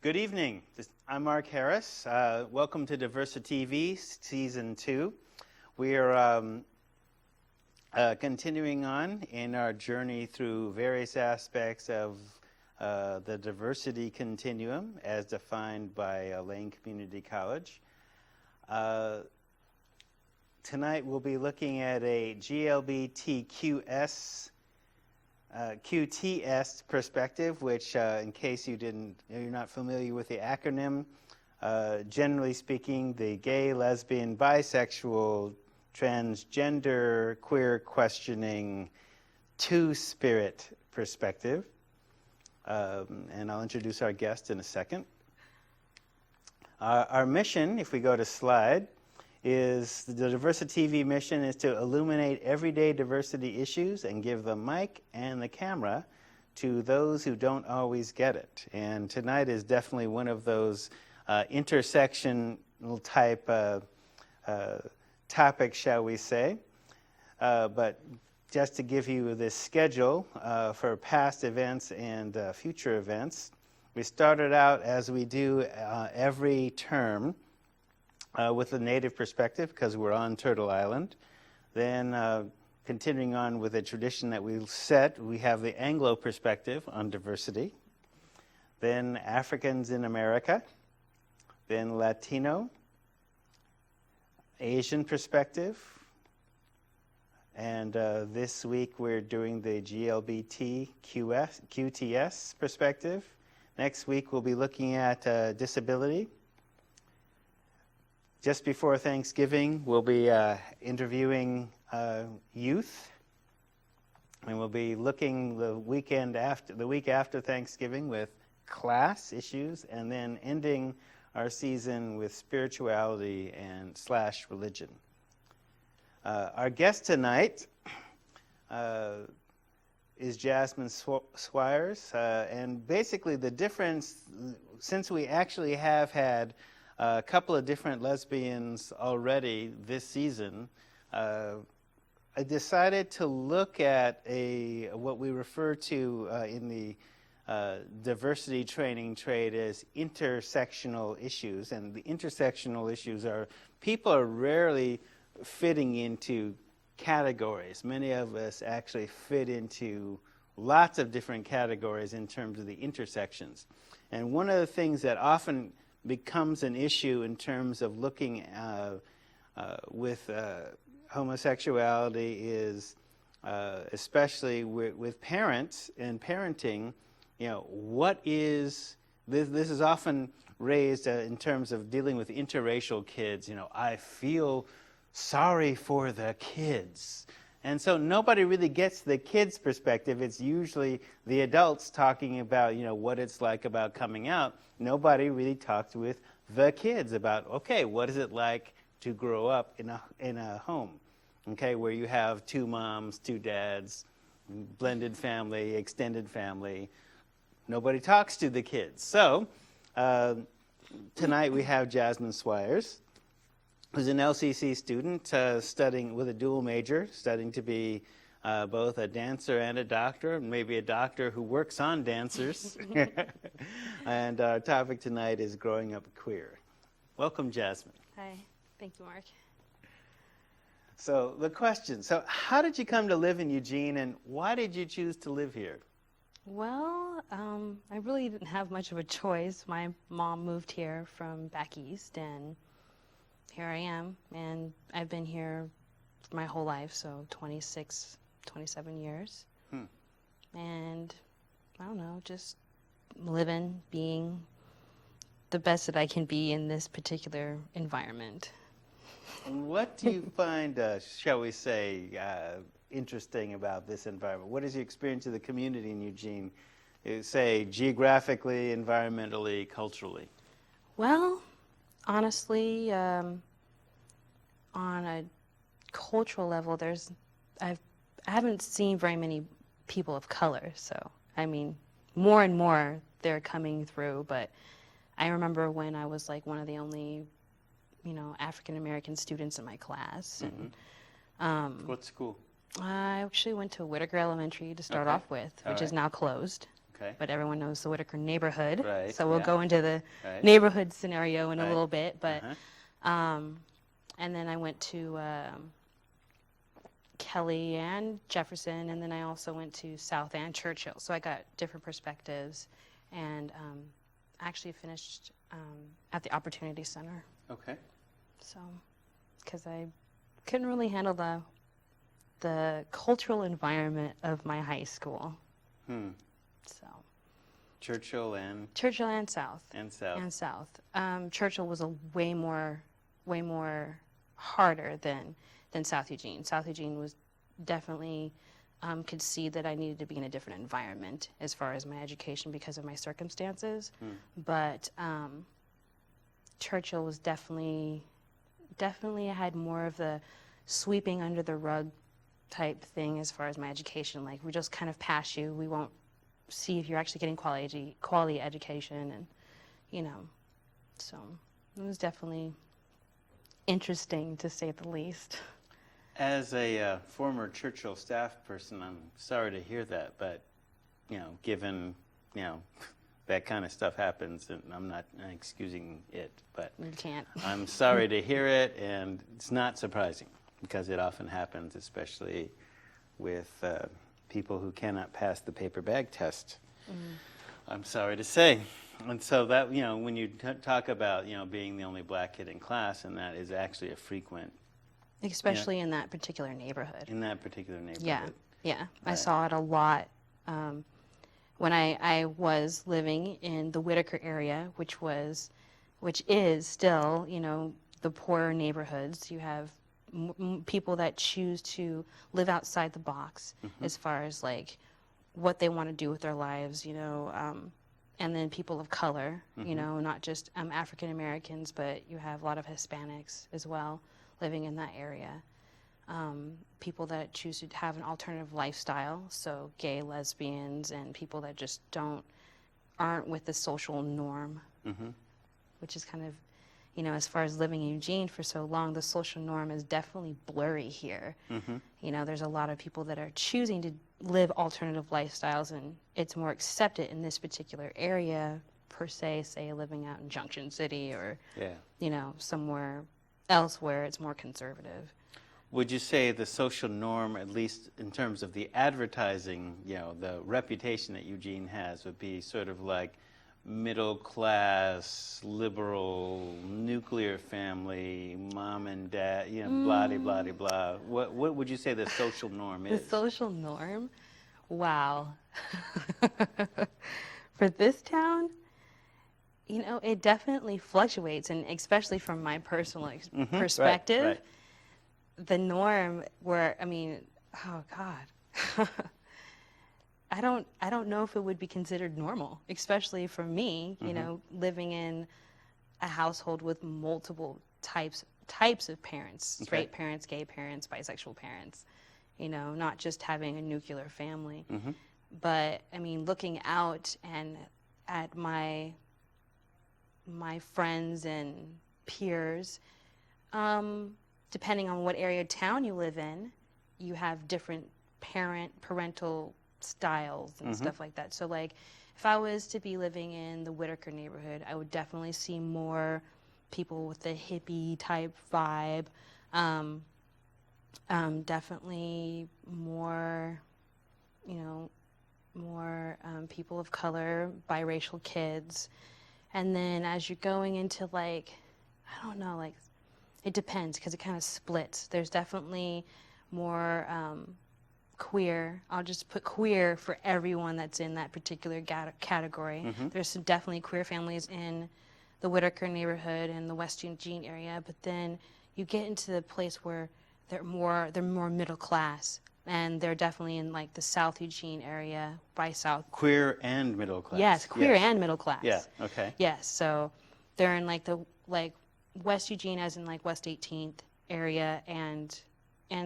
Good evening. I'm Mark Harris. Welcome to DiversiTV Season 2. We are continuing on in our journey through various aspects of the diversity continuum as defined by Lane Community College. Tonight we'll be looking at a GLBTQS QTS perspective, which, in case you're not familiar with the acronym, generally speaking, the gay, lesbian, bisexual, transgender, queer questioning, two-spirit perspective. And I'll introduce our guest in a second. Our mission, if we go to slide, is the DiversiTV mission is to illuminate everyday diversity issues and give the mic and the camera to those who don't always get it. And tonight is definitely one of those intersectional type topics, shall we say. But just to give you this schedule for past events and future events, we started out as we do every term with the native perspective, because we're on Turtle Island. Then continuing on with a tradition that we set, we have the Anglo perspective on diversity. Then Africans in America. Then Latino. Asian perspective. And this week we're doing the GLBTQS, QTS perspective. Next week we'll be looking at disability. Just before Thanksgiving, we'll be interviewing youth, and we'll be looking the week after Thanksgiving with class issues, and then ending our season with spirituality and / religion. Our guest tonight is Jasmine Swires, and basically the difference, since we actually have had a couple of different lesbians already this season, I decided to look at what we refer to in the diversity training trade as intersectional issues. And the intersectional issues are people are rarely fitting into categories. Many of us actually fit into lots of different categories in terms of the intersections. And one of the things that often becomes an issue in terms of looking with homosexuality is, especially with parents and parenting, what is, this is often raised in terms of dealing with interracial kids. I feel sorry for the kids. And so nobody really gets the kids' perspective. It's usually the adults talking about, what it's like about coming out. Nobody really talks with the kids about, okay, what is it like to grow up in a home, okay, where you have two moms, two dads, blended family, extended family. Nobody talks to the kids. So tonight we have Jasmine Swires, who's an LCC student studying with a dual major, studying to be both a dancer and a doctor, maybe a doctor who works on dancers. And our topic tonight is growing up queer. Welcome, Jasmine. Hi, thank you, Mark. So the question, how did you come to live in Eugene, and why did you choose to live here? Well, I really didn't have much of a choice. My mom moved here from back east, and here I am, and I've been here my whole life, so 26, 27 years. And I don't know, just living, being the best that I can be in this particular environment. And what do you find, shall we say, interesting about this environment? What is your experience of the community in Eugene, say, geographically, environmentally, culturally? Well, honestly, on a cultural level, I haven't seen very many people of color. So, I mean, more and more they're coming through. But I remember when I was like one of the only, African American students in my class. And what school? I actually went to Whitaker Elementary to start off with, which is now closed. Okay. but everyone knows the Whitaker neighborhood. Right, So we'll yeah. go into the Right. neighborhood scenario in a Right. little bit. But Uh-huh. and then I went to Kelly and Jefferson, and then I also went to South and Churchill. So I got different perspectives, and actually finished at the Opportunity Center. Okay. So, because I couldn't really handle the cultural environment of my high school. So Churchill and Churchill and South. South. And South. Churchill was a way more harder than South Eugene. South Eugene was definitely could see that I needed to be in a different environment as far as my education because of my circumstances. But Churchill was definitely I had more of the sweeping under the rug type thing as far as my education. Like, we just kind of pass you. We won't see if you're actually getting quality education, and so it was definitely interesting, to say the least. As a former Churchill staff person, I'm sorry to hear that, but given that kind of stuff happens, and I'm not excusing it, but You can't. I'm sorry to hear it, and it's not surprising because it often happens, especially with people who cannot pass the paper bag test. I'm sorry to say. And so that, when you talk about, being the only black kid in class, and that is actually a frequent. Especially in that particular neighborhood. In that particular neighborhood. Yeah. I Right. saw it a lot when I was living in the Whitaker area, which is still, the poorer neighborhoods. You have people that choose to live outside the box as far as like what they want to do with their lives, and then people of color, not just African Americans, but you have a lot of Hispanics as well living in that area. People that choose to have an alternative lifestyle, so gay, lesbians, and people that just aren't with the social norm, which is kind of, as far as living in Eugene for so long, the social norm is definitely blurry here. There's a lot of people that are choosing to live alternative lifestyles, and it's more accepted in this particular area, per se, say living out in Junction City or, somewhere else where it's more conservative. Would you say the social norm, at least in terms of the advertising, the reputation that Eugene has, would be sort of like middle class, liberal, nuclear family, mom and dad, blah, de, blah, de, blah. What would you say the social norm is? The social norm? Wow. For this town, it definitely fluctuates, and especially from my personal perspective. Right. The norm where, oh God, I don't know if it would be considered normal, especially for me, living in a household with multiple types of parents, straight parents, gay parents, bisexual parents, not just having a nuclear family. But looking out and at my friends and peers, depending on what area of town you live in, you have different parental styles and stuff like that. So like, if I was to be living in the Whitaker neighborhood, I would definitely see more people with the hippie type vibe. Definitely more, people of color, biracial kids. And then as you're going into like, I don't know, like, it depends because it kind of splits. There's definitely more queer. I'll just put queer for everyone that's in that particular category. There's some definitely queer families in the Whitaker neighborhood and the West Eugene area, but then you get into the place where they're more middle class, and they're definitely in like the South Eugene area by South. Queer and middle class. Yes, queer and middle class. Yeah. Okay. Yes, so they're in like West Eugene, as in like West 18th area, and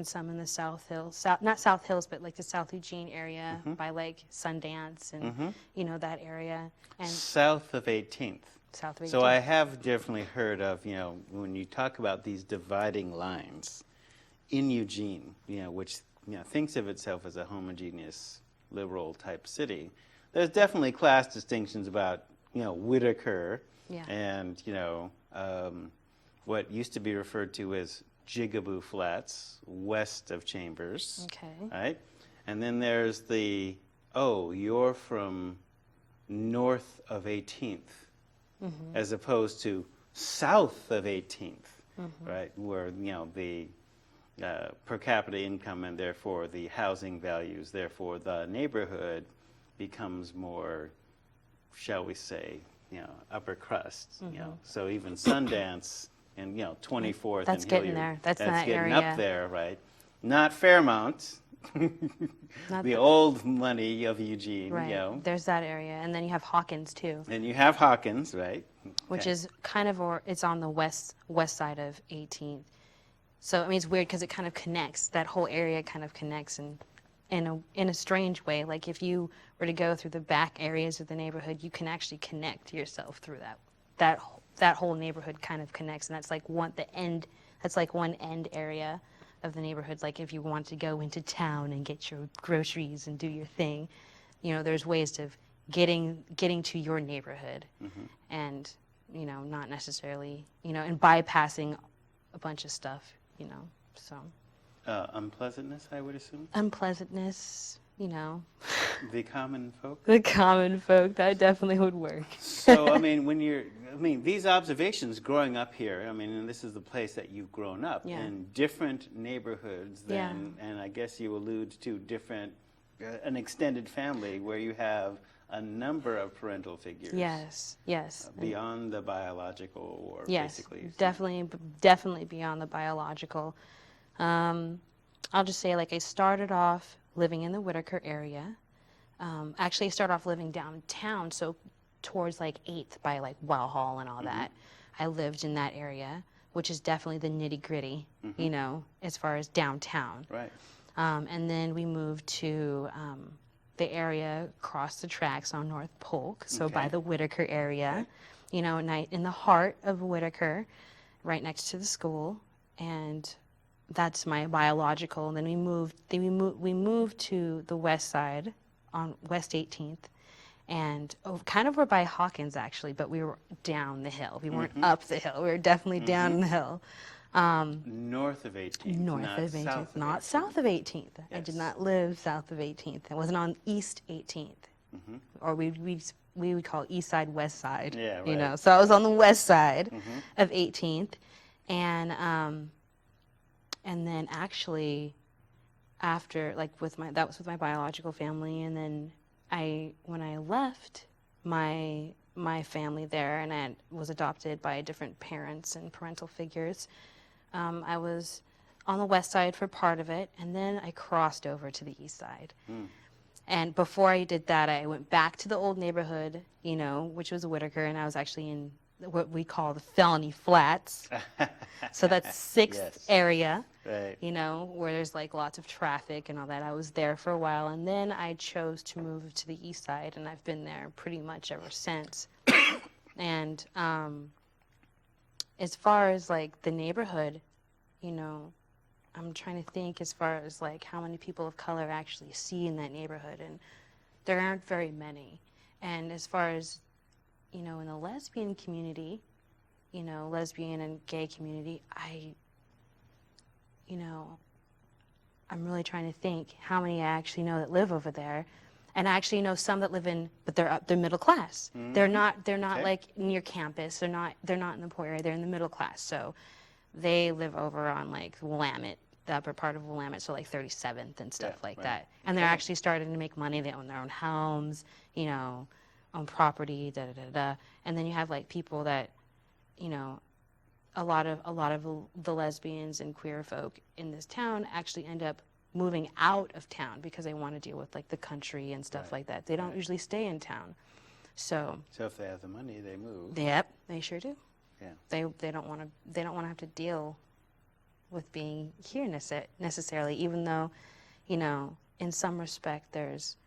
some in the South Hills, not South Hills, but like the South Eugene area by like Sundance and that area, and South of 18th. South of 18th. So I have definitely heard of, when you talk about these dividing lines in Eugene, which thinks of itself as a homogeneous liberal type city, there's definitely class distinctions about, Whitaker Yeah. and, what used to be referred to as Jigaboo Flats, west of Chambers. Okay. Right? And then there's you're from north of 18th, as opposed to south of 18th, right? Where, the per capita income and therefore the housing values, therefore the neighborhood becomes more, shall we say, upper crust. So even Sundance and 24th That's and getting Hilliard, there. That's that's that getting area. up there, right? Not Fairmount, Not the old money of Eugene. Right. There's that area, and then you have Hawkins too, And you have Hawkins, right? which Okay. is kind of, or it's on the west side of 18th. So I mean, it's weird because it kind of connects. That whole area kind of connects in a strange way. Like if you were to go through the back areas of the neighborhood, you can actually connect yourself through that whole neighborhood kind of connects, and that's like one end area of the neighborhood. Like if you want to go into town and get your groceries and do your thing, there's ways of getting to your neighborhood, and not necessarily and bypassing a bunch of stuff, so Unpleasantness, I would assume. unpleasantness, The common folk. the common folk, that definitely would work. So, these observations growing up here, and this is the place that you've grown up Yeah. in different neighborhoods Yeah. and I guess you allude to different, an extended family where you have a number of parental figures. Yes. Beyond the biological or Yes, basically. definitely beyond the biological. I'll just say, like, I started off living in the Whitaker area. Actually, I started off living downtown, so towards like 8th by like Well Hall and all that. I lived in that area, which is definitely the nitty gritty, as far as downtown. Right. And then we moved to the area across the tracks on North Polk, so by Okay. the Whitaker area, in the heart of Whitaker, right next to the school, and that's my biological. And then we moved to the west side on West 18th, and kind of were by Hawkins actually, but we were down the hill. We weren't up the hill. We were definitely down the hill. North of 18th. North not of 18th, south of not 18th. south of 18th. I Yes. did not live south of 18th. I wasn't on East 18th, or we would call East Side, West Side. Yeah, You know, right. so I was on the west side of 18th, and then actually after that was with my biological family, and then when I left my family there and I was adopted by different parents and parental figures. I was on the west side for part of it, and then I crossed over to the east side. And before I did that, I went back to the old neighborhood, which was Whitaker, and I was actually in what we call the Felony Flats. So that's 6th Yes. area, Right. where there's like lots of traffic and all that. I was there for a while, and then I chose to move to the east side, and I've been there pretty much ever since. And as far as like the neighborhood, I'm trying to think as far as like how many people of color actually see in that neighborhood, and there aren't very many. And as far as in the lesbian community, lesbian and gay community, I'm really trying to think how many I actually know that live over there. And I actually know some that live but they're middle class. They're not Okay. like near campus. They're not in the poor area. They're in the middle class. So they live over on like Willamette, the upper part of Willamette, so like 37th and stuff Yeah, like right. that. And they're Okay. actually starting to make money. They own their own homes, own property, da da da da. And then you have like people that, a lot of the lesbians and queer folk in this town actually end up moving out of town because they want to deal with like the country and stuff Right, like that. They don't right. usually stay in town. So, So if they have the money, they move. yep, they sure do. Yeah. They don't want to have to deal with being here necessarily, even though, in some respect there's,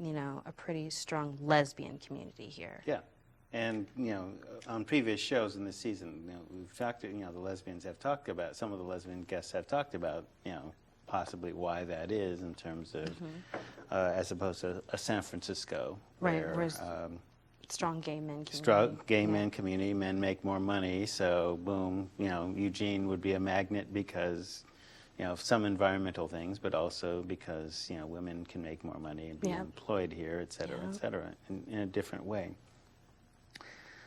a pretty strong lesbian community here. Yeah. And, on previous shows in this season, we've talked, the lesbians have talked about, some of the lesbian guests have talked about, possibly why that is in terms of, as opposed to a San Francisco, Right, where where's strong gay men community. strong gay men community, men make more money, so boom, Eugene would be a magnet because, some environmental things, but also because, women can make more money and be employed here, et cetera, in a different way.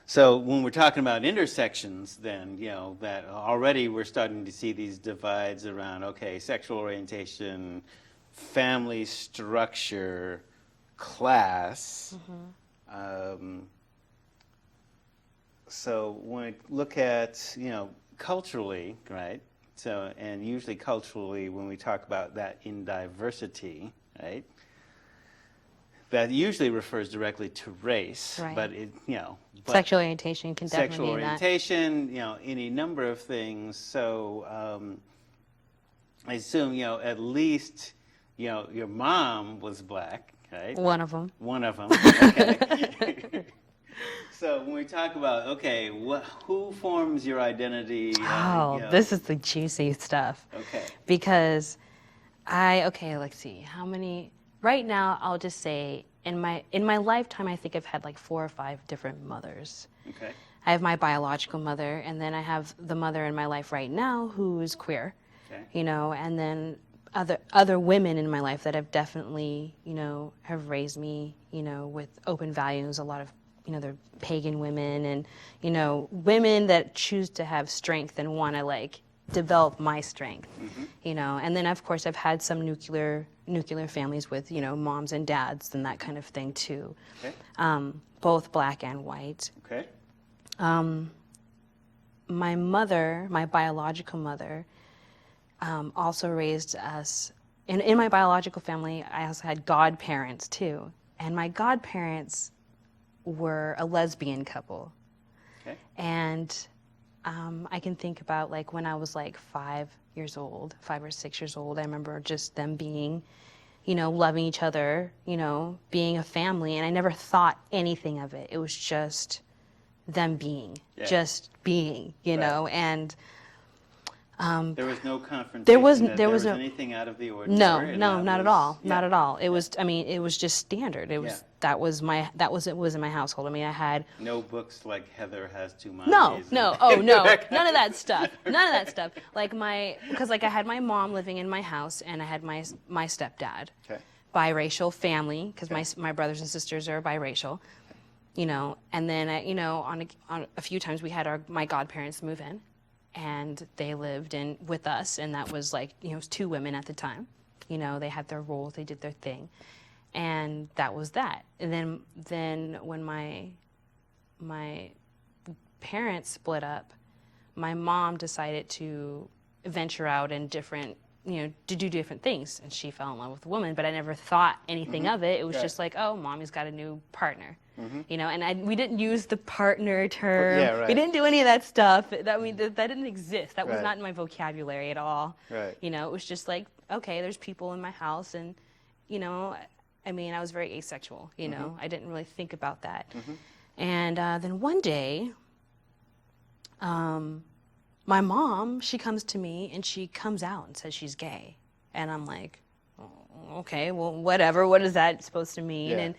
So when we're talking about intersections, then, that already we're starting to see these divides around, okay, sexual orientation, family structure, class. So when we look at, culturally, right? So, and usually culturally, when we talk about that in diversity, right? That usually refers directly to race, Right. but it, Sexual orientation can definitely sexual mean that. orientation, any number of things. So I assume, at least, your mom was black, right? One of them. One of them. Okay. So when we talk about, okay, who forms your identity? This is the juicy stuff. Okay. Because let's see, how many, right now I'll just say in my lifetime I think I've had like 4 or 5 different mothers. Okay. I have my biological mother, and then I have the mother in my life right now who's queer. Okay. And then other women in my life that have definitely, have raised me, with open values, a lot of they're pagan women and, women that choose to have strength and want to like develop my strength, and then of course I've had some nuclear families with, moms and dads and that kind of thing too. Okay. Both black and white. Okay. My mother, my biological mother, also raised us. In my biological family, I also had godparents too, and my godparents were a lesbian couple. Okay. And I can think about like when I was like 5 or 6 years old, I remember just them being, loving each other, being a family, and I never thought anything of it. It was just them being, just being, know, and there was no confrontation. there was no anything out of the ordinary. No, not at all. Yeah. Not at all. It was. I mean, it was just standard. It was. That was it was in my household. I mean, I had no books like Heather Has Two Mommies. No. Oh no. None of that stuff. None of that stuff. Like because I had my mom living in my house, and I had my stepdad. Okay. Biracial family, because my brothers and sisters are biracial. And then on a few times we had my godparents move in. And they lived with us, and that was like, it was 2 women at the time. They had their roles, they did their thing, and that was that. And then when my parents split up, my mom decided to venture out in different, to do different things, and she fell in love with a woman. But I never thought anything of it. It was just like, oh, mommy's got a new partner. And we didn't use the partner term. Yeah, right. We didn't do any of that stuff. That didn't exist. That was not in my vocabulary at all. Right. It was just like, okay, there's people in my house, and, I was very asexual, I didn't really think about that. And then one day, my mom, she comes to me, and she comes out and says she's gay. And I'm like, oh, okay, well, whatever. What is that supposed to mean? Yeah. And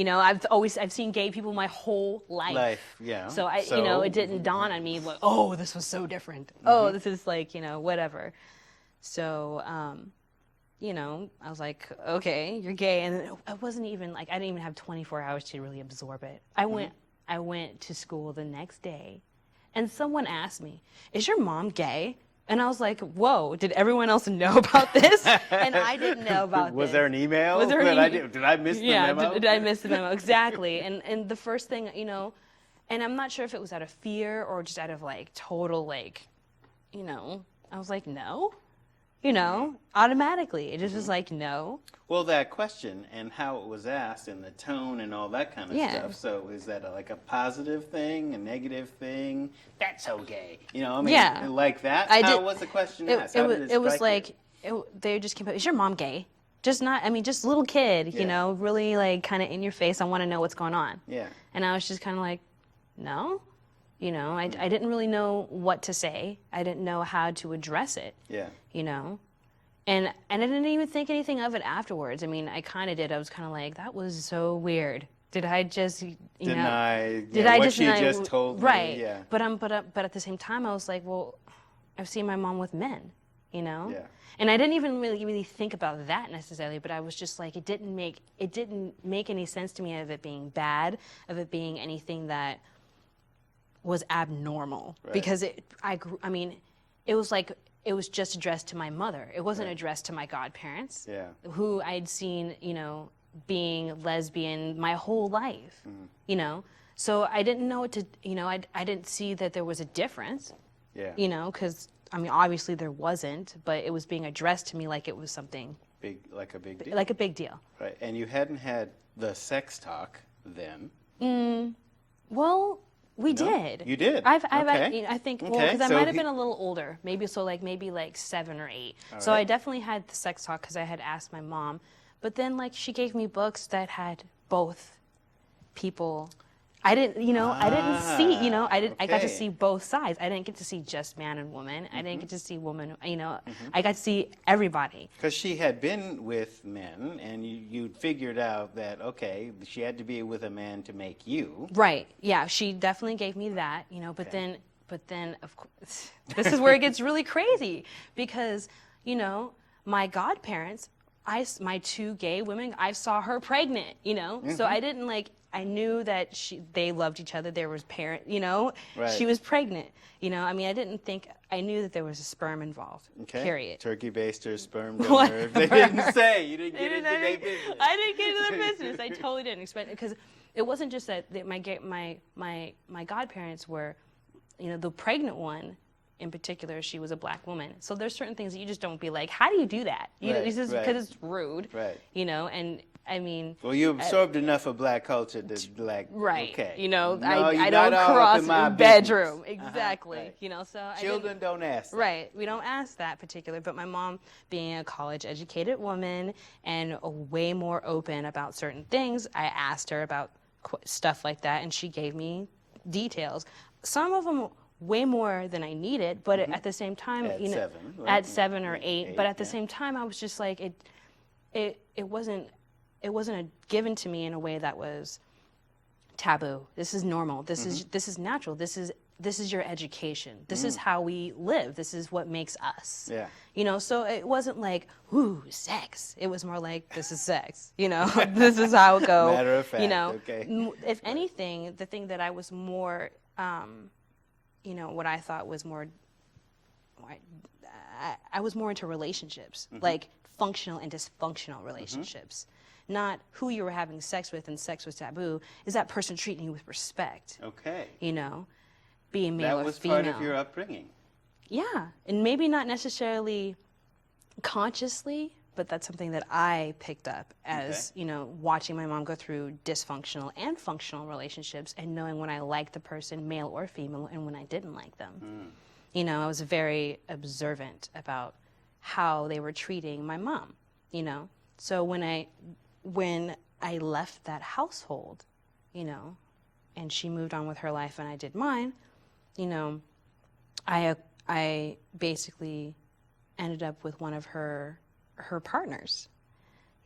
I've seen gay people my whole life. Yeah. So it didn't dawn on me like, oh, this was so different. Oh, this is like, whatever. So, I was like, okay, you're gay, and it wasn't even like I didn't even have 24 hours to really absorb it. I went to school the next day, and someone asked me, "Is your mom gay?" And I was like, whoa, did everyone else know about this? And I didn't know about this. Was there an email? Was there Did I miss the memo? Yeah, did I miss the memo? Exactly. And the first thing, and I'm not sure if it was out of fear or just out of like total like, I was like, no. Automatically. It just was like, no. Well, that question and how it was asked and the tone and all that kind of stuff. So is that like a positive thing, a negative thing? That's so gay. Like that? How was the question asked? It was like, they just came up, is your mom gay? Just little kid, really like kind of in your face. I want to know what's going on. Yeah. And I was just kind of like, no. I didn't really know what to say. I didn't know how to address it. Yeah. And I didn't even think anything of it afterwards. I mean, I kind of did. I was kind of like, that was so weird. Did I just, Deny did I what just she deny? just told me? Right. Yeah. But at the same time, I was like, well, I've seen my mom with men, Yeah. And I didn't even really think about that necessarily, but I was just like, it didn't make any sense to me of it being bad, of it being anything that was abnormal. Right. Because it was like, it was just addressed to my mother. It wasn't Right. addressed to my godparents, Yeah. who I'd seen, being lesbian my whole life, So I didn't know what to, I didn't see that there was a difference, Yeah. because, obviously there wasn't, but it was being addressed to me like it was something, Like a big deal. like a big deal. Right. And you hadn't had the sex talk then. Well, we No? did. You did? I Okay. think, Okay, because I so might have he- been a little older, maybe 7 or 8. All So I right. definitely had the sex talk because I had asked my mom. But then, she gave me books that had both people. I didn't see, I got to okay. see both sides. I didn't get to see just man and woman. I didn't get to see woman, I got to see everybody. Because she had been with men, and you'd figured out that, okay, she had to be with a man to make you. Right. Yeah, she definitely gave me that, but Okay. then of course this is where it gets really crazy because, my godparents, my 2 gay women, I saw her pregnant, So I didn't I knew that they loved each other. There was Right. she was pregnant, I didn't think, I knew that there was a sperm involved, Okay. period. Turkey baster, sperm What? donor. They didn't say. You didn't get into their business. I didn't get into their business. I totally didn't expect it because it wasn't just that my godparents were, the pregnant one in particular. She was a black woman, so there's certain things that you just don't be like, how do you do that? Right, It's just right. because it's rude, Right. And I mean, Well, you absorbed enough of black culture to right? okay. No, you're I not don't all up cross in my bedroom business. exactly. Right. So I didn't- Children don't ask. That. Right. We don't ask that particular, but my mom, being a college-educated woman and way more open about certain things, I asked her about stuff like that, and she gave me details. Some of them way more than I needed, but at the same time, At 7, right? at 7 or 8. But at the yeah. same time, I was just like, it wasn't given to me in a way that was taboo. This is normal. This is natural. This is your education. This is how we live. This is what makes us. Yeah. So it wasn't like, ooh, sex. It was more like, this is sex. This is how it goes. Matter of fact, okay. If anything, the thing that I was more, what I thought was more, I was more into relationships, like functional and dysfunctional relationships. Not who you were having sex with and sex was taboo. Is that person treating you with respect? Okay. Being male That or was female. part of your upbringing. Yeah, and maybe not necessarily consciously, but that's something that I picked up as, watching my mom go through dysfunctional and functional relationships and knowing when I liked the person, male or female, and when I didn't like them. I was very observant about how they were treating my mom, So when I left that household, and she moved on with her life and I did mine, I basically ended up with one of her partners,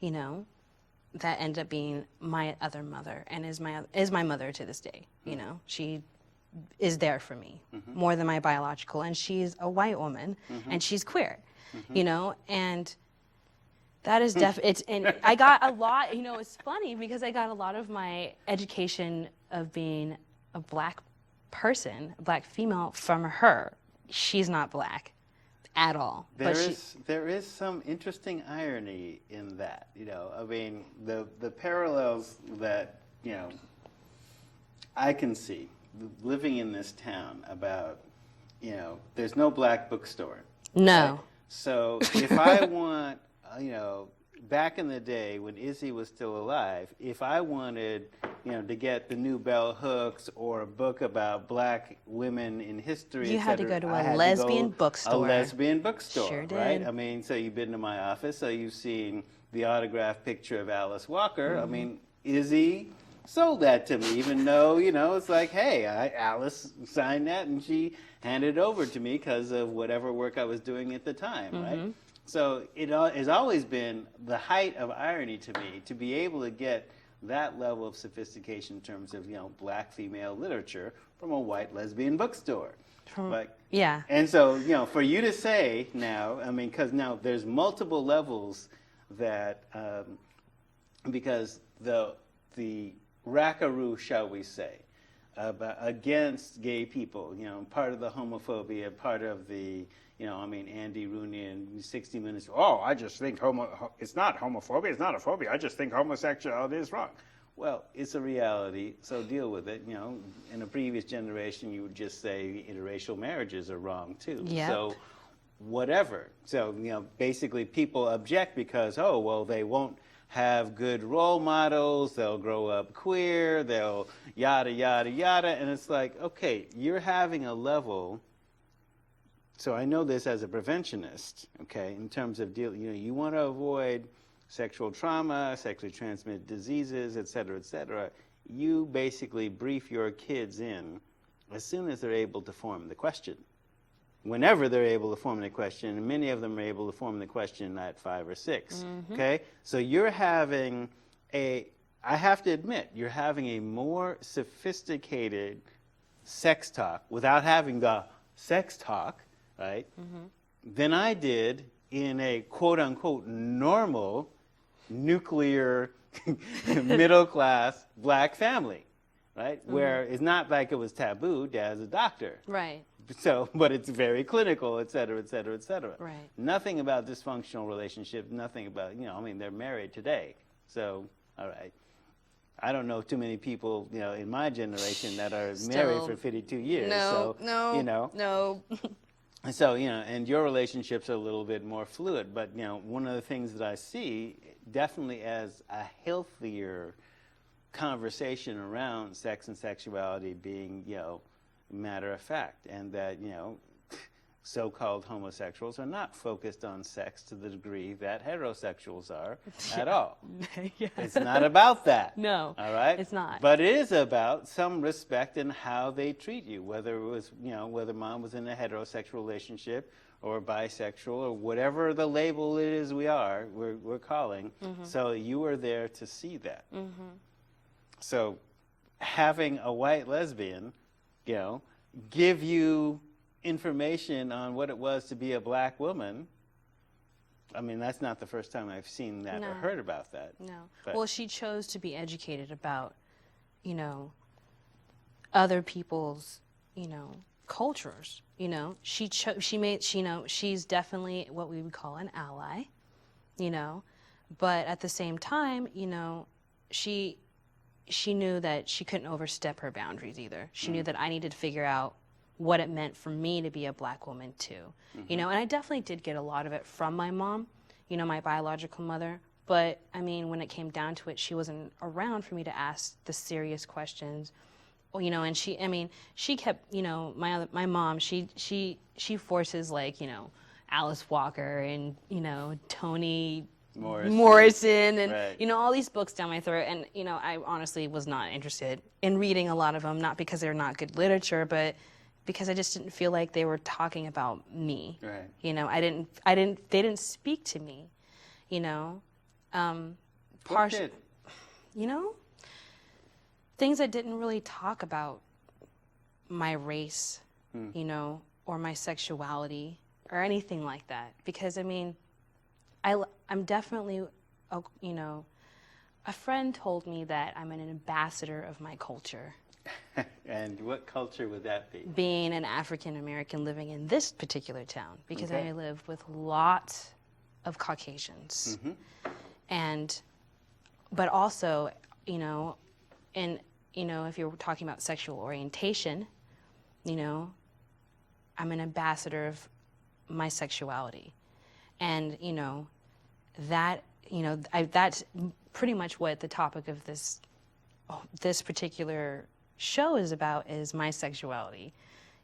that ended up being my other mother and is my mother to this day. She is there for me more than my biological, and she's a white woman and she's queer, and that is and I got a lot, it's funny because I got a lot of my education of being a black person, a black female, from her. She's not black at all. There is some interesting irony in that, I mean, the parallels that, I can see living in this town about, there's no black bookstore. No. Right? So if I want, back in the day when Izzy was still alive, if I wanted, to get the new Bell Hooks or a book about black women in history, You et had to cetera, go to I a had lesbian to go bookstore. A lesbian bookstore, Sure did. right? I mean, so you've been to my office, so you've seen the autographed picture of Alice Walker. I mean, Izzy sold that to me, even though, it's like, hey, Alice signed that and she handed it over to me because of whatever work I was doing at the time, right? So it has always been the height of irony to me to be able to get that level of sophistication in terms of, black female literature from a white lesbian bookstore. Yeah. And so, for you to say now, because now there's multiple levels that, because the rackaroo, shall we say, against gay people, part of the homophobia, part of the, Andy Rooney in 60 Minutes, I just think it's not homophobia, it's not a phobia, I just think homosexuality is wrong. Well, it's a reality, so deal with it. In a previous generation, you would just say interracial marriages are wrong too. Yep. So whatever. So, basically people object because, they won't have good role models, they'll grow up queer, they'll yada, yada, yada. And it's like, okay, you're having a level. So I know this as a preventionist, okay, in terms of you want to avoid sexual trauma, sexually transmitted diseases, et cetera, et cetera. You basically brief your kids in as soon as they're able to form the question. Whenever they're able to form the question, and many of them are able to form the question at 5 or 6, okay? So you're having I have to admit, you're having a more sophisticated sex talk without having the sex talk, right, than I did in a quote-unquote normal nuclear middle-class black family, right, where it's not like it was taboo. Dad's a doctor. Right. So, but it's very clinical, et cetera, et cetera, et cetera. Right. Nothing about dysfunctional relationships, nothing about, they're married today. So, all right. I don't know too many people, in my generation that are married for 52 years. No, so, no. So, and your relationships are a little bit more fluid. But, one of the things that I see definitely as a healthier conversation around sex and sexuality being, matter of fact, and that, so-called homosexuals are not focused on sex to the degree that heterosexuals are at all. Yeah. It's not about that. No, all right? it's not. But it is about some respect in how they treat you, whether it was, whether mom was in a heterosexual relationship or bisexual or whatever the label it is we're calling. So you were there to see that. So having a white lesbian, give you information on what it was to be a black woman, that's not the first time I've seen that or heard about that. No. But, well, she chose to be educated about, other people's, cultures. She's definitely what we would call an ally, but at the same time, she knew that she couldn't overstep her boundaries either. She knew that I needed to figure out what it meant for me to be a black woman too. And I definitely did get a lot of it from my mom, my biological mother. But when it came down to it, she wasn't around for me to ask the serious questions. And she kept, my mom, she forces like, Alice Walker and, Toni Morrison and, right. All these books down my throat. And, I honestly was not interested in reading a lot of them, not because they're not good literature, but because I just didn't feel like they were talking about me. Right. They didn't speak to me, Partially. Things that didn't really talk about my race, or my sexuality or anything like that. Because I'm definitely, a friend told me that I'm an ambassador of my culture. And what culture would that be? Being an African American living in this particular town, because Okay. I live with lots of Caucasians. But also, and if you're talking about sexual orientation, I'm an ambassador of my sexuality. And, that's pretty much what the topic of this particular show is about, is my sexuality,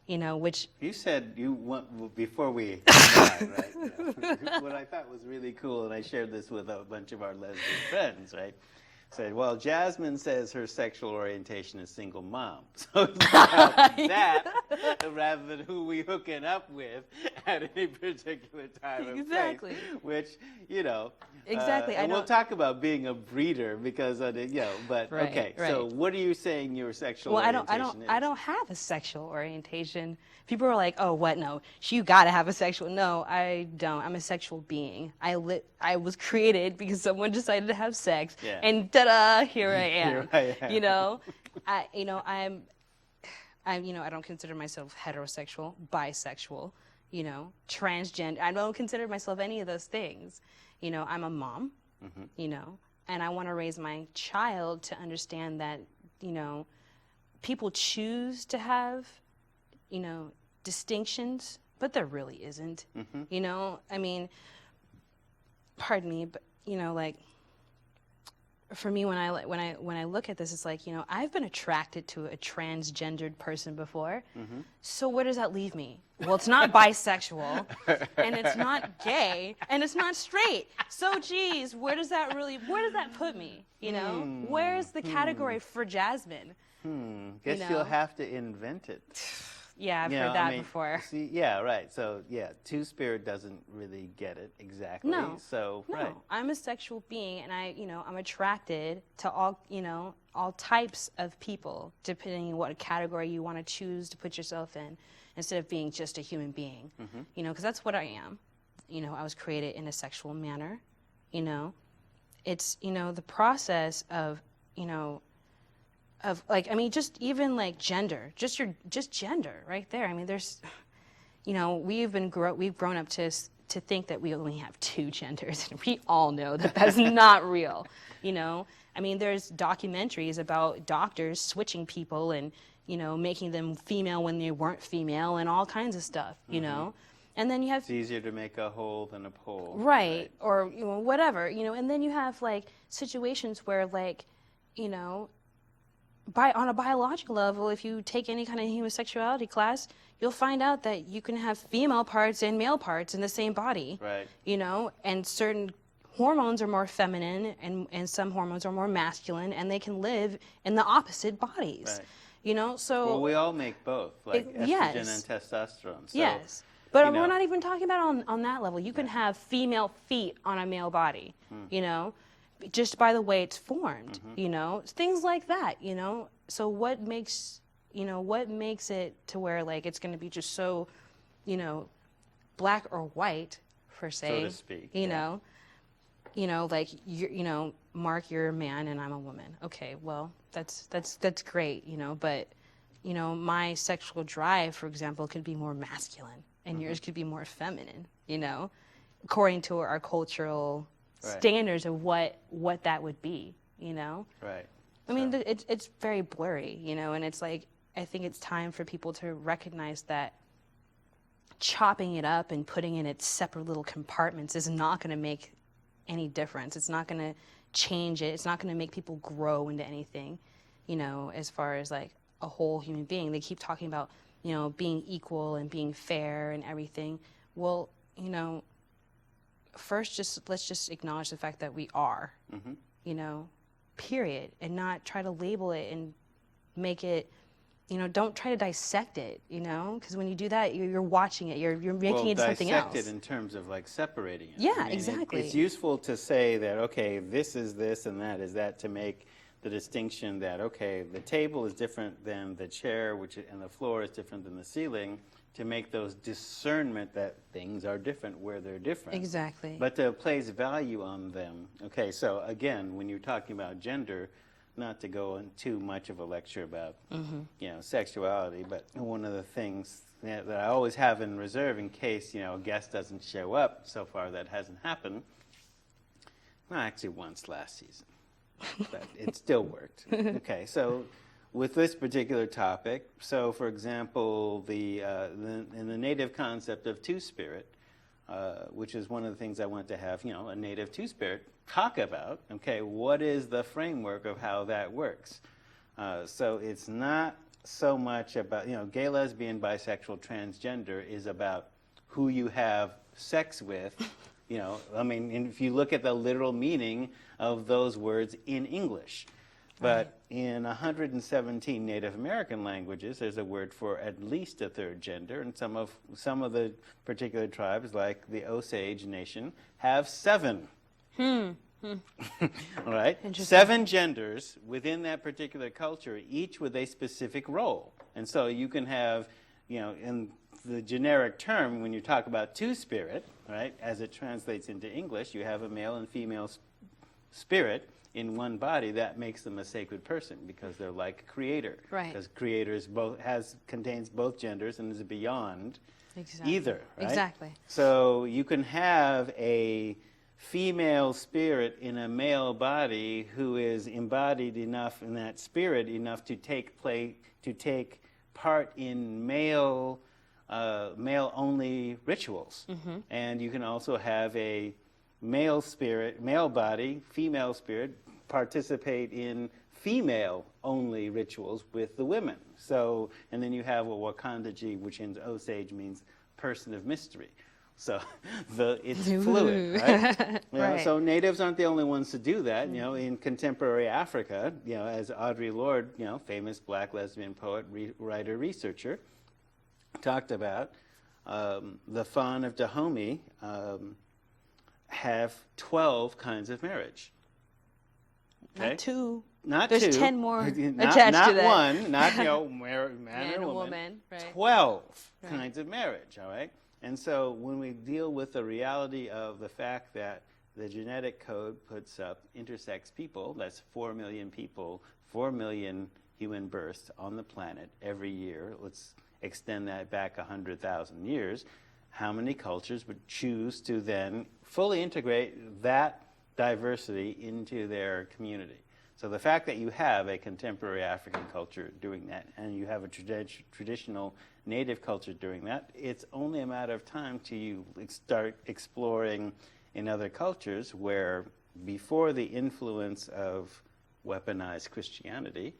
which... You said you want, before we right? What I thought was really cool, and I shared this with a bunch of our lesbian friends, right? said, well, Jasmine says her sexual orientation is single mom. So it's about that rather than who we hooking up with at any particular time and Exactly. place. Which, you know. Exactly. And we'll talk about being a breeder because of the, you know, but Right, okay. right. So what are you saying your sexual Well, orientation is? I don't have a sexual orientation. People are like, oh, what? No, you gotta have a sexual. No, I don't. I'm a sexual being. I was created because someone decided to have sex, Yeah. and ta-da, here I am. Here I am. You know, I don't consider myself heterosexual, bisexual, transgender. I don't consider myself any of those things. I'm a mom, and I want to raise my child to understand that, people choose to have, distinctions, but there really isn't. I mean, pardon me, but like, for me, when I look at this, it's like, I've been attracted to a transgendered person before. So where does that leave me? Well, it's not bisexual, and it's not gay, and it's not straight. So, geez, where does that put me? Where's the category for Jasmine? Guess you'll have to invent it. Yeah, I've heard that before. See, yeah, right. So, yeah, Two-Spirit doesn't really get it exactly. No, so, no. right. I'm a sexual being, and I'm attracted to all types of people, depending on what category you want to choose to put yourself in, instead of being just a human being. Because that's what I am. I was created in a sexual manner. It's the process of just even like gender, just gender right there. I mean, there's, we've grown up to think that we only have two genders, and we all know that that's not real. I mean, there's documentaries about doctors switching people and, making them female when they weren't female and all kinds of stuff, And then you have... It's easier to make a hole than a pole. Right. Or, whatever, and then you have like situations where like, on a biological level, if you take any kind of human sexuality class, you'll find out that you can have female parts and male parts in the same body. Right. And certain hormones are more feminine and some hormones are more masculine, and they can live in the opposite bodies. Right. So... Well, we all make both, like estrogen yes. and testosterone. So, yes. But we're not even talking about on that level. You can have female feet on a male body, just by the way it's formed, things like that, So what makes it to where like it's going to be just so, black or white per se, so to speak, like Mark, you're a man and I'm a woman. Okay, well that's great, but my sexual drive, for example, could be more masculine and yours could be more feminine, according to our cultural standards of what that would be, Right. I mean, it's very blurry, and it's like, I think it's time for people to recognize that chopping it up and putting in its separate little compartments is not going to make any difference. It's not going to change it. It's not going to make people grow into anything, as far as like a whole human being. They keep talking about, being equal and being fair and everything. Well, first, let's just acknowledge the fact that we are, period, and not try to label it and make it, don't try to dissect it, because when you do that, you're watching it, you're making it something else. Dissect it in terms of like separating it. Yeah, exactly. It's useful to say that, okay, this is this and that is that, to make the distinction that, okay, the table is different than the chair, and the floor is different than the ceiling, to make those discernment that things are different where they're different. Exactly. But to place value on them. Okay, so again, when you're talking about gender, not to go in too much of a lecture about, sexuality, but one of the things that I always have in reserve in case, a guest doesn't show up, so far that hasn't happened. Well, actually once last season, but it still worked. Okay, so with this particular topic, so for example, in the native concept of Two-Spirit, which is one of the things I want to have, a native Two-Spirit talk about, okay, what is the framework of how that works? So it's not so much about, gay, lesbian, bisexual, transgender is about who you have sex with You know, I mean, and if you look at the literal meaning of those words in English. But in 117 Native American languages, there's a word for at least a third gender, and some of the particular tribes, like the Osage Nation, have 7. All right, 7 genders within that particular culture, each with a specific role. And so you can have, you know, in the generic term, when you talk about two-spirit, right, as it translates into English, you have a male and female spirit in one body. That makes them a sacred person because they're like a creator. Right. Because creator contains both genders and is beyond Exactly. either. Right? Exactly. So you can have a female spirit in a male body who is embodied enough in that spirit enough to take part in male only rituals. And you can also have a male spirit, male body, female spirit, participate in female-only rituals with the women. So, and then you have a Wakandaji, which in Osage means person of mystery. So it's fluid, right? You know, Right. so natives aren't the only ones to do that. You know, in contemporary Africa, you know, as Audre Lorde, you know, famous black lesbian poet, writer, researcher, talked about, the Fawn of Dahomey have 12 kinds of marriage. Okay? Not 2. Not There's 2. 10 more not, attached not to that. 1, not, you know, man Man or and woman. woman, right. 12 Right. kinds of marriage, all right? And so when we deal with the reality of the fact that the genetic code puts up intersex people, that's 4 million people, 4 million human births on the planet every year. Let's extend that back 100,000 years. How many cultures would choose to then fully integrate that diversity into their community? So the fact that you have a contemporary African culture doing that, and you have a traditional native culture doing that, it's only a matter of time till you start exploring in other cultures where, before the influence of weaponized Christianity,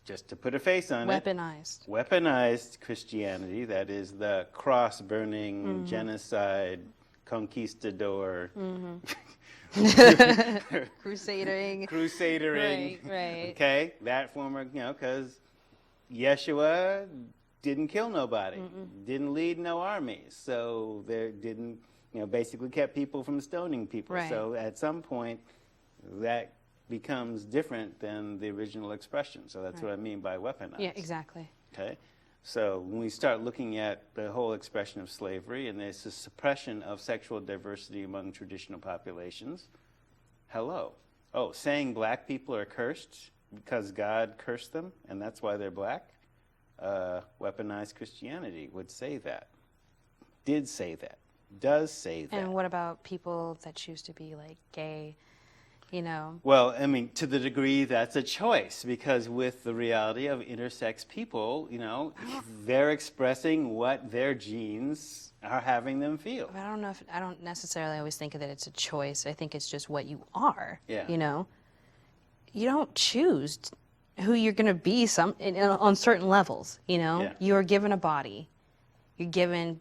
just to put a face on weaponized Christianity, that is the cross-burning, genocide, conquistador, crusadering, Right. okay, that form of, you know, because Yeshua didn't kill nobody, didn't lead no armies, so there didn't, you know, basically kept people from stoning people. Right. So at some point, that becomes different than the original expression. So that's what I mean by weaponized. Yeah, exactly. Okay? So when we start looking at the whole expression of slavery, and there's a suppression of sexual diversity among traditional populations, hello. Oh, saying black people are cursed because God cursed them, and that's why they're black? Weaponized Christianity would say that. Did say that. Does say that. And what about people that choose to be like gay, you know? Well, I mean, to the degree that's a choice, because with the reality of intersex people, you know, they're expressing what their genes are having them feel. But I don't necessarily always think that it's a choice. I think it's just what you are. Yeah. You know, you don't choose who you're going to be on certain levels. You know, Yeah. you're given a body, you're given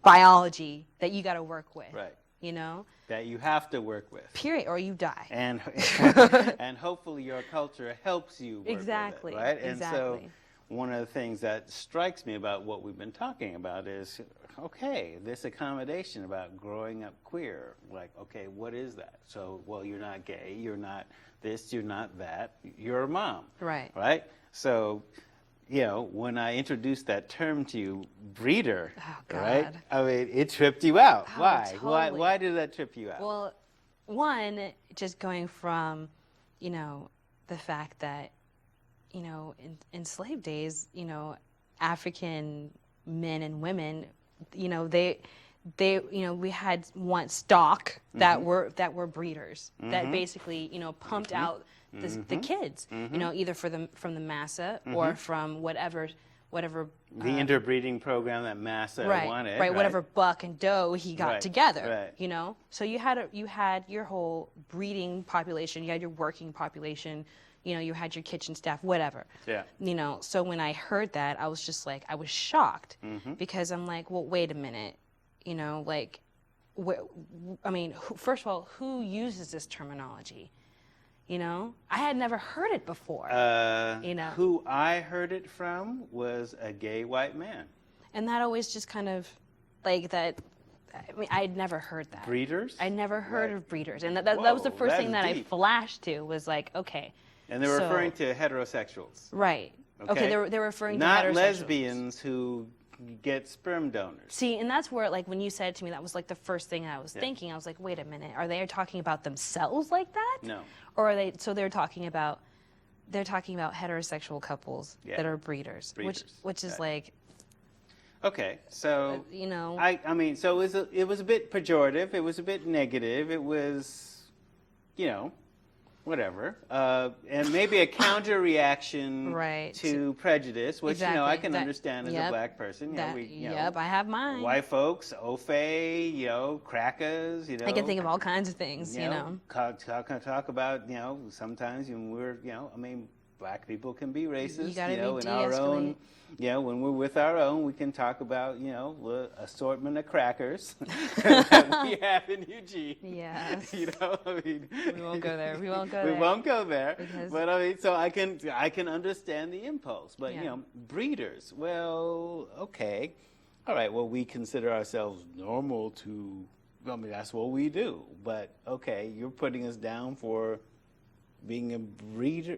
biology that you got to work with. Right. You know. That you have to work with. Period, or you die. And and hopefully your culture helps you work Exactly. with it, right? And so Exactly. one of the things that strikes me about what we've been talking about is, okay, this accommodation about growing up queer, like, okay, what is that? So, well, you're not gay, you're not this, you're not that, you're a mom. Right. Right? So, you know, when I introduced that term to you, breeder, right? God. I mean, it tripped you out. Oh, Why? totally. Why did that trip you out? Well, one, just going from, you know, the fact that, you know, in slave days, you know, African men and women, you know, they you know, we had one stock that were breeders that basically, you know, pumped out the kids, you know, either from the massa or from whatever the interbreeding program that Massa wanted, right, whatever buck and doe he got together, right. you know. So you had your whole breeding population, you had your working population, you know, you had your kitchen staff, whatever. Yeah. You know, so when I heard that, I was just like, I was shocked because I'm like, well, wait a minute, you know, like I mean, first of all, who uses this terminology? You know, I had never heard it before. You know, who I heard it from was a gay white man. And that always just kind of, like that, I mean, I'd never heard that. Breeders? I never heard Right. of breeders. And that was the Whoa, first thing that's that deep. I flashed to was like, okay. And they were so- referring to heterosexuals. Right. Okay, they're referring Not to heterosexuals. lesbians who get sperm donors. See, and that's where, like, when you said it to me, that was like the first thing I was thinking. I was like, wait a minute, are they talking about themselves like that? No. Or are they, so they're talking about heterosexual couples that are breeders. Which is like, Okay, so you know. I mean, so it was a bit pejorative. It was a bit negative. It was, you know, whatever, and maybe a counter reaction Right. to prejudice, which you know I Exactly. can That- understand as a yep. black person. You know, That, you know, yep, I have mine. white folks, Ofe, you know, crackers, you know. I can think of all kinds of things, you know. Talk about, you know, sometimes when we're, you know, I mean, black people can be racist, You gotta know, be in our own, de-escalate. you know, when we're with our own, we can talk about, you know, the assortment of crackers that we have in Eugene. Yes. You know, I mean, We won't go there. We won't go we there. won't go there. Because- But I mean, so I can understand the impulse. But you Yeah. know, breeders. Well, okay, all right. Well, we consider ourselves normal to. I mean, that's what we do. But okay, you're putting us down for being a breeder.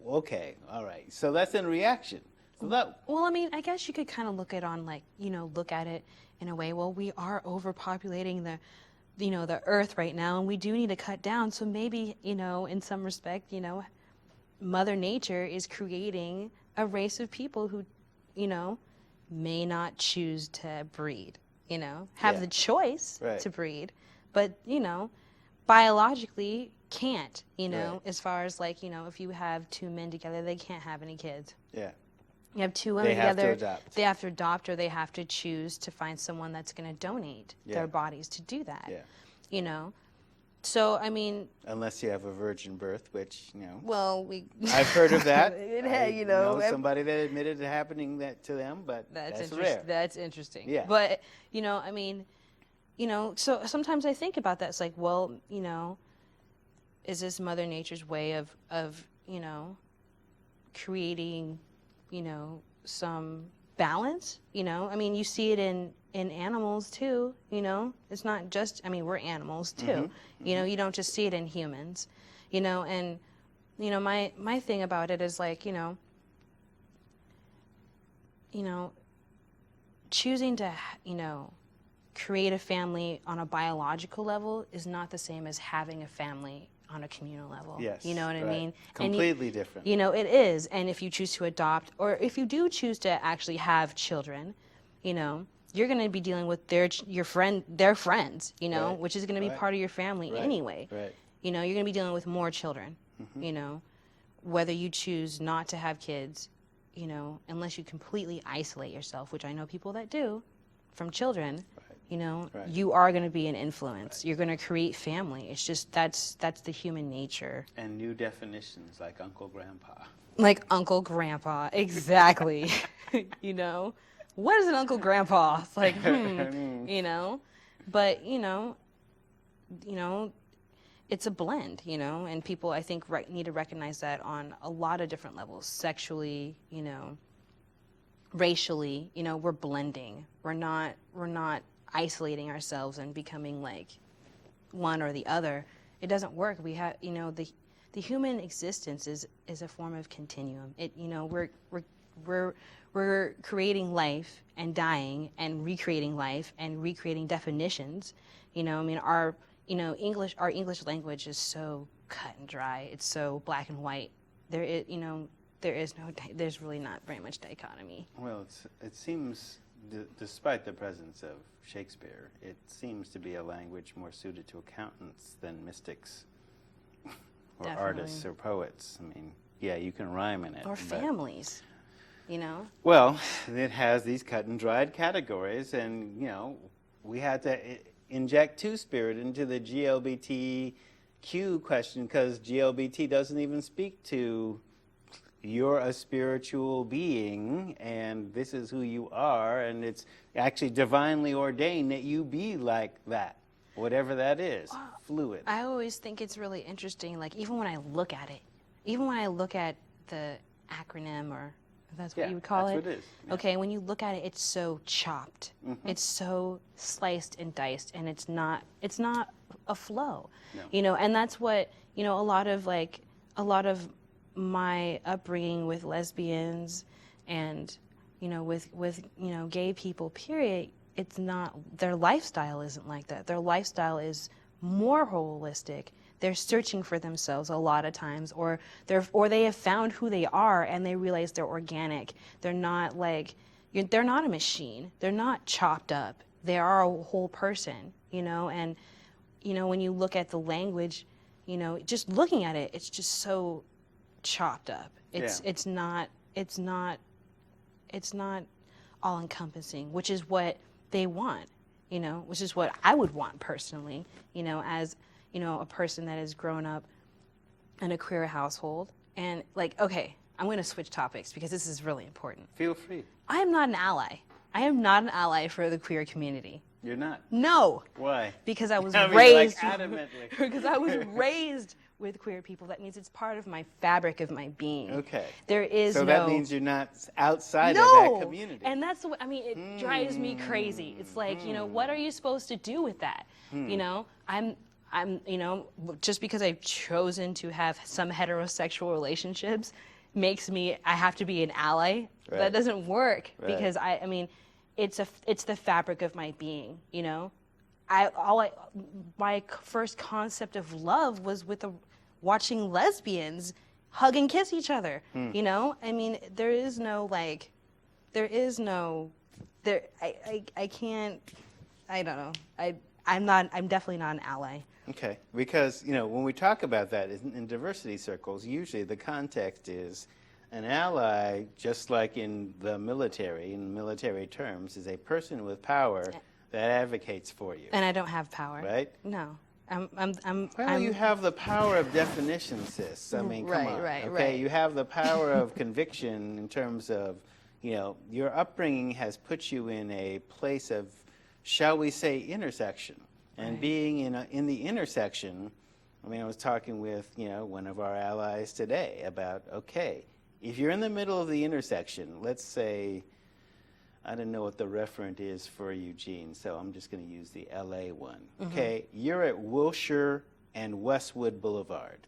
Okay, all right. So that's in reaction. So that. Well, I mean, I guess you could kind of look at it in a way. Well, we are overpopulating the earth right now, and we do need to cut down. So maybe, you know, in some respect, you know, Mother Nature is creating a race of people who, you know, may not choose to breed, you know, have Yeah. the choice Right. to breed, but, you know, biologically can't, you know, Right. as far as like, you know, if you have two men together, they can't have any kids. Yeah. You have two women They have to together, adopt. they have to adopt, or they have to choose to find someone that's going to donate Yeah. their bodies to do that. Yeah. You know, so I mean, Unless you have a virgin birth, which you know. well, I've heard of that. You know, somebody that admitted to happening that to them, but that's interesting. rare. That's interesting. Yeah. But you know, I mean, you know, so sometimes I think about that. It's like, well, you know, is this Mother Nature's way of you know, creating, you know, some balance? You know, I mean, you see it in animals too. You know, it's not just. I mean, we're animals too. You know, you don't just see it in humans. You know, and you know, my thing about it is like, you know, choosing to, you know, create a family on a biological level is not the same as having a family on a communal level. Yes. You know what I right. mean? Completely different. You know, it is. And if you choose to adopt, or if you do choose to actually have children, you know, you're going to be dealing with their friends, you know, Right. which is going to be Right. part of your family Right. anyway. Right. You know, you're going to be dealing with more children, you know, whether you choose not to have kids, you know, unless you completely isolate yourself, which I know people that do, from children, Right. you know, Right. you are going to be an influence. You're going to create family. It's just, that's the human nature. And new definitions like Uncle Grandpa. Like Uncle Grandpa, exactly. You know, what is an Uncle Grandpa? It's like, you know, but you know, it's a blend, you know, and people I think need to recognize that on a lot of different levels, sexually, you know, racially, you know, we're blending. We're not isolating ourselves and becoming like one or the other. It doesn't work. We have, you know, the human existence is a form of continuum. It, you know, we're creating life and dying and recreating life and recreating definitions. You know, I mean, our English language is so cut and dry. It's so black and white. There's really not very much dichotomy. Well, it seems, despite the presence of Shakespeare, it seems to be a language more suited to accountants than mystics or Definitely. artists or poets. I mean, yeah, you can rhyme in it. Or but- families, you know? Well, it has these cut and dried categories, and, you know, we had to inject two-spirit into the GLBTQ question because GLBT doesn't even speak to, you're a spiritual being and this is who you are, and it's actually divinely ordained that you be like that, whatever that is, fluid. I always think it's really interesting, like even when I look at it, even when I look at the acronym, or if that's what you would call that's it. what it is. Yeah. Okay, when you look at it, it's so chopped. It's so sliced and diced, and it's not a flow. No. You know, and that's what, you know, a lot of my upbringing with lesbians and, you know, with you know, gay people, period, it's not, their lifestyle isn't like that. Their lifestyle is more holistic. They're searching for themselves a lot of times, or they have found who they are and they realize they're organic. They're not like, they're not a machine. They're not chopped up. They are a whole person, you know, and, you know, when you look at the language, you know, just looking at it, it's just so chopped up. It's not all encompassing, which is what they want, you know, which is what I would want personally, you know, as, you know, a person that has grown up in a queer household. And like, okay, I'm going to switch topics because this is really important. Feel free. I am not an ally. I am not an ally for the queer community. You're not? No. Why? Because I was raised like, adamantly. because I was raised with queer people. That means it's part of my fabric of my being. Okay. There is so that means you're not outside of that community. And that's the, I mean, it drives me crazy. It's like, you know, what are you supposed to do with that? You know, I'm, you know, just because I've chosen to have some heterosexual relationships makes me, I have to be an ally. Right. That doesn't work Right. because I mean, it's the fabric of my being, you know? My first concept of love was with watching lesbians hug and kiss each other, you know? I mean, I can't, I don't know. I'm definitely not an ally. Okay, because, you know, when we talk about that in diversity circles, usually the context is an ally, just like in military terms, is a person with power that advocates for you. And I don't have power. Right? No. Well, you have the power of definition, sis. I mean, come on. Right. Okay, you have the power of conviction in terms of, you know, your upbringing has put you in a place of, shall we say, intersection. And being in the intersection, I mean, I was talking with, you know, one of our allies today about, okay, if you're in the middle of the intersection, let's say, I don't know what the referent is for Eugene, so I'm just going to use the LA one. Okay, you're at Wilshire and Westwood Boulevard.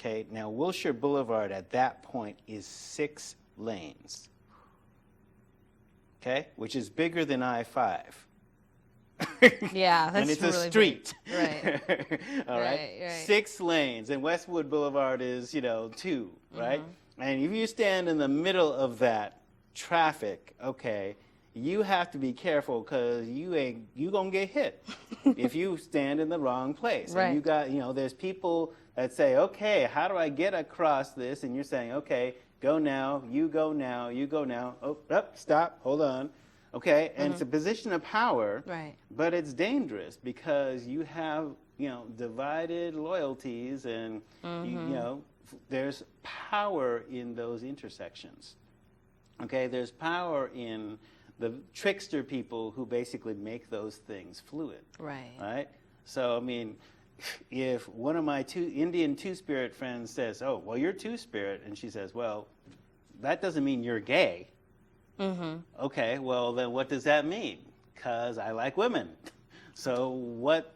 Okay, now Wilshire Boulevard at that point is 6 lanes. Okay, which is bigger than I-5. Yeah, that's and it's really a street. Big. Right. All right? 6 lanes, and Westwood Boulevard is, you know, 2, right? And if you stand in the middle of that traffic, okay, you have to be careful because you gonna get hit if you stand in the wrong place. Right. And you got, you know, there's people that say, okay, how do I get across this? And you're saying, okay, go now, you go now, you go now. Oh, stop, hold on. Okay, and it's a position of power, Right. but it's dangerous because you have, you know, divided loyalties and, you know, there's power in those intersections. Okay, there's power in the trickster people who basically make those things fluid. Right. Right? So, I mean, if one of my Indian two-spirit friends says, oh, well, you're two-spirit, and she says, well, that doesn't mean you're gay. Okay, well, then what does that mean? Because I like women. So what?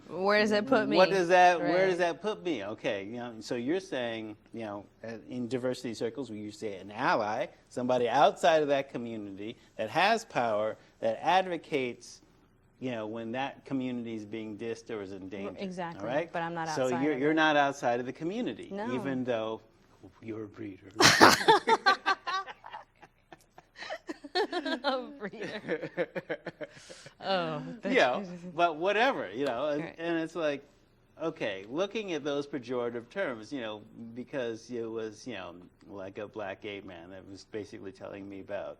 Where does that put me? What does that? Right. Where does that put me? Okay, you know. So you're saying, you know, in diversity circles, we usually say an ally, somebody outside of that community that has power, that advocates, you know, when that community is being dissed or is in danger. Exactly. All right. But I'm not outside. So you're not outside of the community, No. even though you're a breeder. A breeder. Oh. Yeah, but whatever, you know, Right. and it's like, okay, looking at those pejorative terms, you know, because it was, you know, like a black gay man that was basically telling me about,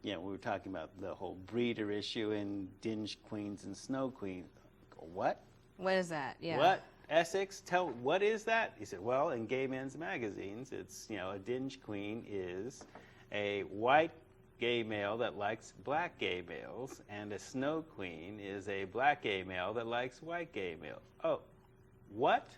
you know, we were talking about the whole breeder issue and dinge queens and snow queens. What? What is that? Yeah. What? Essex, what is that? He said, well, in gay men's magazines, it's, a dinge queen is a white gay male that likes black gay males, and a snow queen is a black gay male that likes white gay males. Oh, what?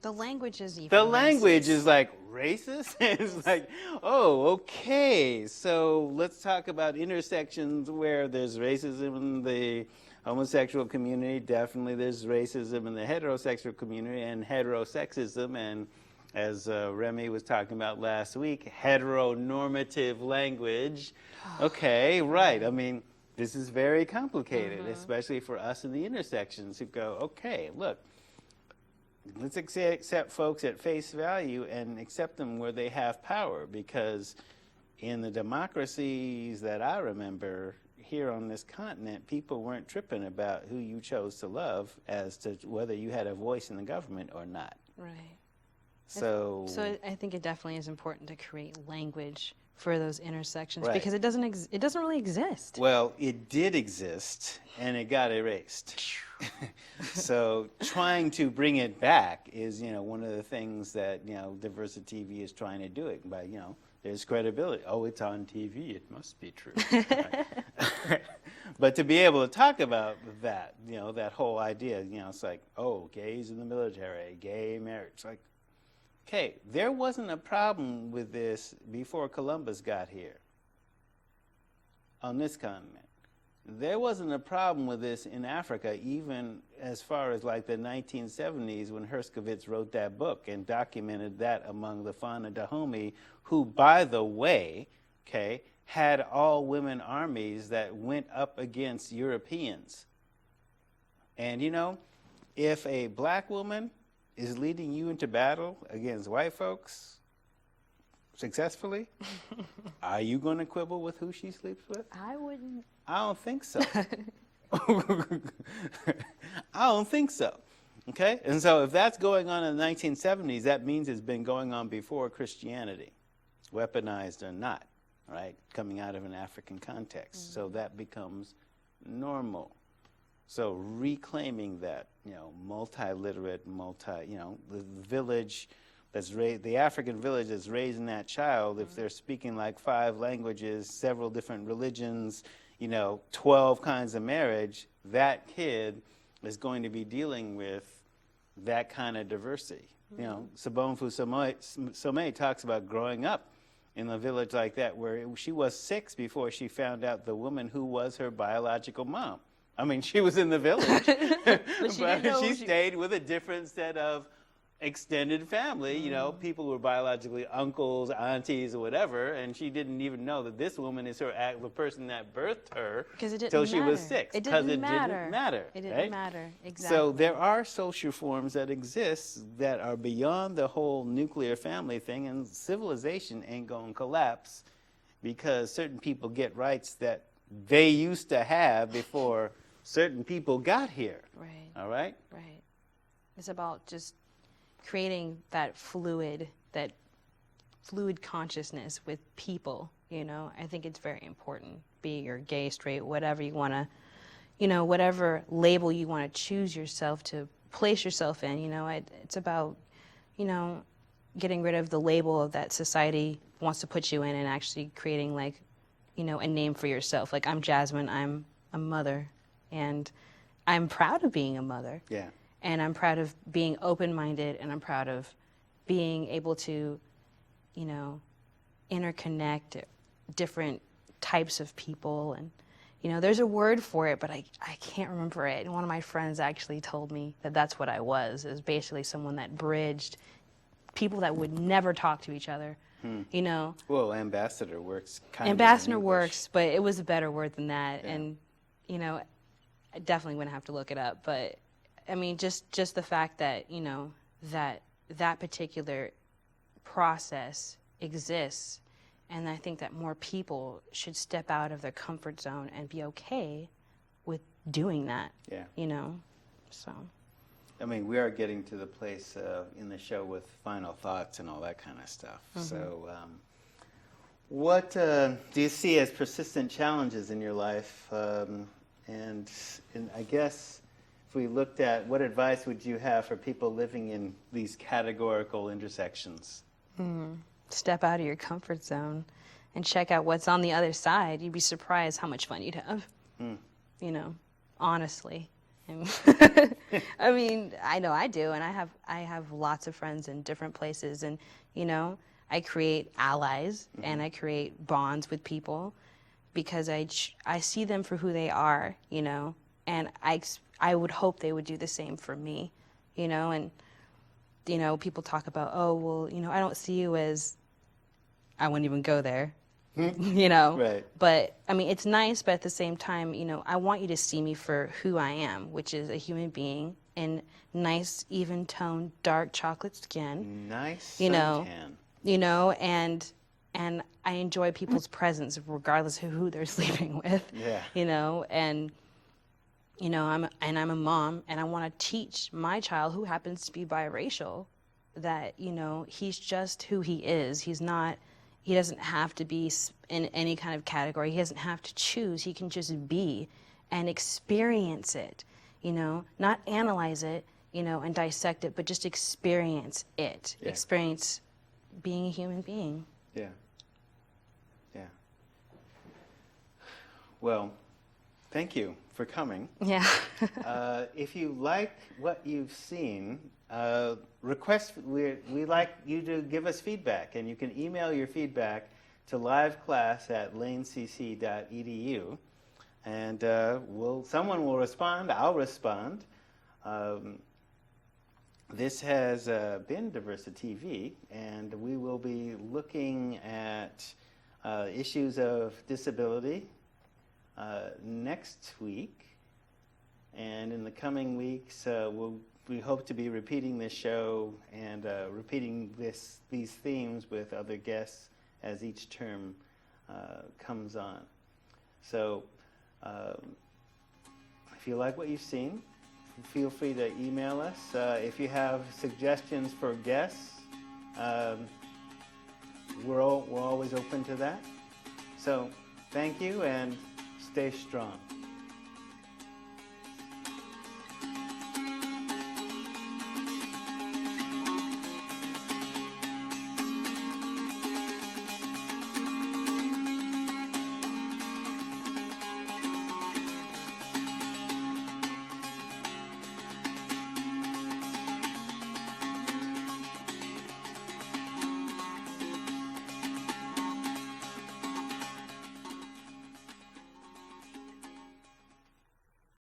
The language is even The racist. language is like racist. It's like, oh, okay. So let's talk about intersections where there's racism in the homosexual community. Definitely there's racism in the heterosexual community and heterosexism. And as Remy was talking about last week, heteronormative language. Okay, right. I mean, this is very complicated, especially for us in the intersections who go, okay, look, let's accept folks at face value and accept them where they have power, because in the democracies that I remember here on this continent, people weren't tripping about who you chose to love as to whether you had a voice in the government or not. Right. So I think it definitely is important to create language for those intersections, right. because it doesn't really exist. Well, it did exist, and it got erased. So trying to bring it back is, one of the things that, DiversiTV is trying to do it by, there's credibility. Oh, it's on TV. It must be true. Right? But to be able to talk about that, that whole idea, it's like, oh, gays in the military, gay marriage. It's like, okay, there wasn't a problem with this before Columbus got here on this continent. There wasn't a problem with this in Africa, even as far as like the 1970s when Herskovits wrote that book and documented that among the Fana Dahomey, who, by the way, okay, had all women armies that went up against Europeans. And if a black woman is leading you into battle against white folks successfully, are you going to quibble with who she sleeps with? I wouldn't. I don't think so. I don't think so. Okay? And so if that's going on in the 1970s, that means it's been going on before Christianity, weaponized or not, right? Coming out of an African context. So that becomes normal. So reclaiming that, multi-literate, the village that's raised, the African village that's raising that child, if they're speaking like 5 languages, several different religions, 12 kinds of marriage, that kid is going to be dealing with that kind of diversity. Sobonfu Somé talks about growing up in a village like that where she was 6 before she found out the woman who was her biological mom. I mean, she was in the village, but she stayed with a different set of extended family, people who were biologically uncles, aunties, or whatever, and she didn't even know that this woman is the person that birthed her until she was 6. Because it didn't matter. It didn't right? matter, exactly. So there are social forms that exist that are beyond the whole nuclear family thing, and civilization ain't going to collapse because certain people get rights that they used to have before certain people got here. Right. All right? Right. It's about just creating that fluid consciousness with people, I think it's very important, be you're gay, straight, whatever you want to, whatever label you want to choose yourself to place yourself in, it's about, getting rid of the label that society wants to put you in and actually creating a name for yourself. Like, I'm Jasmine, I'm a mother, and I'm proud of being a mother. Yeah. And I'm proud of being open-minded, and I'm proud of being able to, interconnect different types of people. And, there's a word for it, but I can't remember it. And one of my friends actually told me that that's what I was, is basically someone that bridged people that would never talk to each other, Well, ambassador works kind Ambassador of in works, but it was a better word than that. Yeah. And, I definitely wouldn't have to look it up, but I mean, just the fact that, that particular process exists, and I think that more people should step out of their comfort zone and be okay with doing that. Yeah. So. I mean, we are getting to the place in the show with final thoughts and all that kind of stuff. So what do you see as persistent challenges in your life? And I guess if we looked at what advice would you have for people living in these categorical intersections? Step out of your comfort zone and check out what's on the other side. You'd be surprised how much fun you'd have. You know, honestly. I mean, I know I do, and I have lots of friends in different places, and you know, I create allies and I create bonds with people because I see them for who they are, you know, and I would hope they would do the same for me, you know, and you know, people talk about, oh, well, you know, I don't see you as, I wouldn't even go there, you know. Right. But, I mean, it's nice, but at the same time, you know, I want you to see me for who I am, which is a human being in nice, even-toned, dark chocolate skin. Nice you know, suntan. You know, and I enjoy people's presence regardless of who they're sleeping with. Yeah. You know, and you know, I'm a mom, and I want to teach my child, who happens to be biracial, that, you know, he's just who he is. He doesn't have to be in any kind of category. He doesn't have to choose. He can just be and experience it, you know, not analyze it, you know, and dissect it, but just experience it. Yeah. Experience being a human being. Yeah. Yeah. Well, thank you for coming. Yeah. If you like what you've seen, we like you to give us feedback, and you can email your feedback to liveclass@lanecc.edu, and someone will respond. I'll respond. This has been DiversiTV, and we will be looking at issues of disability next week, and in the coming weeks we hope to be repeating this show and repeating these themes with other guests as each term comes on. So if you like what you've seen, feel free to email us. If you have suggestions for guests, we're always open to that. So thank you, and stay strong.